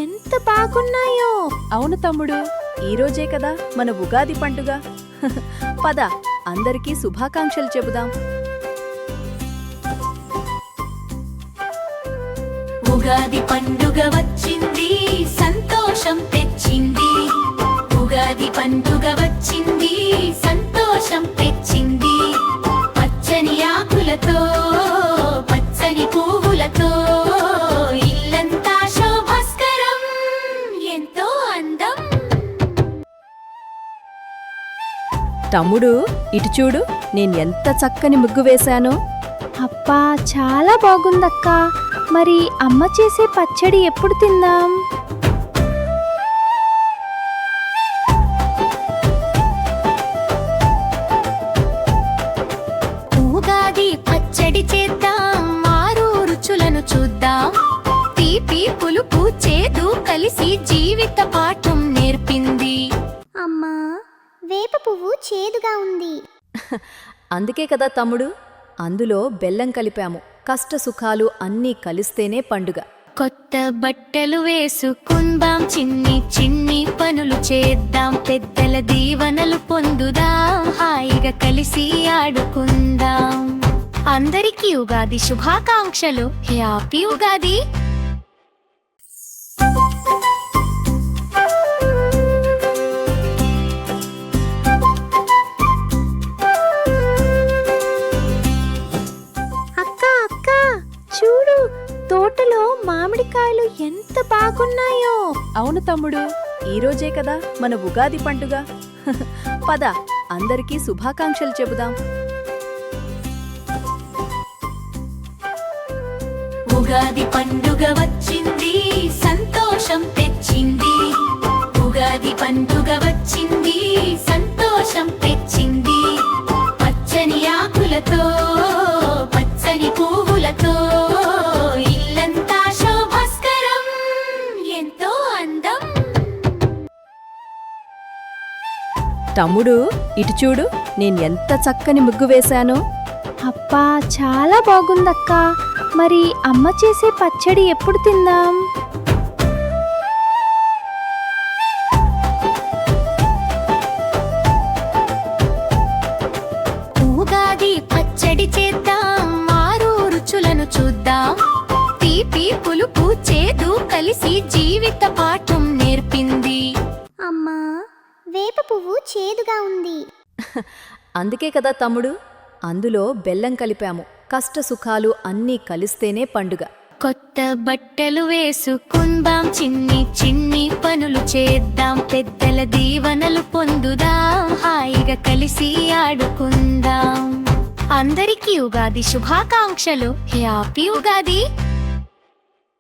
ఎంత బాగున్నాయో. అవును తమ్ముడు, ఈరోజే కదా మన ఉగాది పండుగ. పద, అందరికీ శుభాకాంక్షలు చెబుదాం. ఉగాది పండుగ వచ్చింది, సంతోషం తెచ్చింది. ఉగాది పండుగ వచ్చింది, సంతోషం తెచ్చింది. పచ్చని ఆకులతో, పచ్చని పువ్వులతో ఇల్లంతా శోభస్కరం, ఎంతో అందం. తమ్ముడు, ఇటు చూడు, నేనెంత చక్కని ముగ్గు వేశానో. అబ్బా, చాలా బాగుందక్కా. మరి అమ్మ చేసే పచ్చడి ఎప్పుడు తిందాం? ఉగాది పచ్చడి చేద్దాం, ఆరు రుచులను చూద్దాం. తీపి పులుపు చేదు కలిసి జీవిత పాఠం నేర్పింది. అమ్మా, వేప పువ్వు చేదుగా ఉంది. అందుకే కదా తమ్ముడు, అందులో బెల్లం కలిపాము. కష్ట సుఖాలు అన్నీ కలిస్తేనే పండుగ. కొత్త బట్టలు వేసుకుందాం, చిన్ని చిన్ని పనులు చేద్దాం. పెద్దల దీవెనలు పొందుదాం, హాయిగా కలిసి ఆడుకుందాం. అందరికీ ఉగాది శుభాకాంక్షలు. హ్యాపీ ఉగాది. చూడు, తోటలో మామిడికాయలు ఎంత బాగున్నాయో. అవును తమ్ముడు, ఈరోజే కదా మన ఉగాది పండుగ. పద, అందరికీ శుభాకాంక్షలు చెబుదాం. ఉగాది పండుగ వచ్చింది, సంతోషం తెచ్చింది. ఉగాది పండుగ వచ్చింది, సంతోషం తెచ్చింది. పచ్చని ఆకులతో, పచ్చని పువ్వులతో ఇల్లంతా శోభస్కరం, ఎంతో అందం. తమ్ముడు, ఇటు చూడు, నేనెంత చక్కని ముగ్గు వేశానో. అబ్బా, చాలా బాగుందక్కా. మరి అమ్మ చేసే పచ్చడి ఎప్పుడు తిందాం? ఉగాది పచ్చడి చేద్దాం, ఆరు రుచులను చూద్దాం. తీపి పులుపు చేదు కలిసి జీవిత పాఠం నేర్పింది. అమ్మా, వేప పువ్వు చేదుగా ఉంది. అందుకే కదా తమ్ముడు, అందులో బెల్లం కలిపాము. కష్ట సుఖాలు అన్నీ కలిస్తేనే పండుగ. కొత్త బట్టలు వేసుకుందాం, చిన్ని చిన్ని పనులు చేద్దాం. పెద్దల దీవెనలు పొందుదాం, హాయిగా కలిసి ఆడుకుందాం. అందరికీ ఉగాది శుభాకాంక్షలు. హ్యాపీ ఉగాది.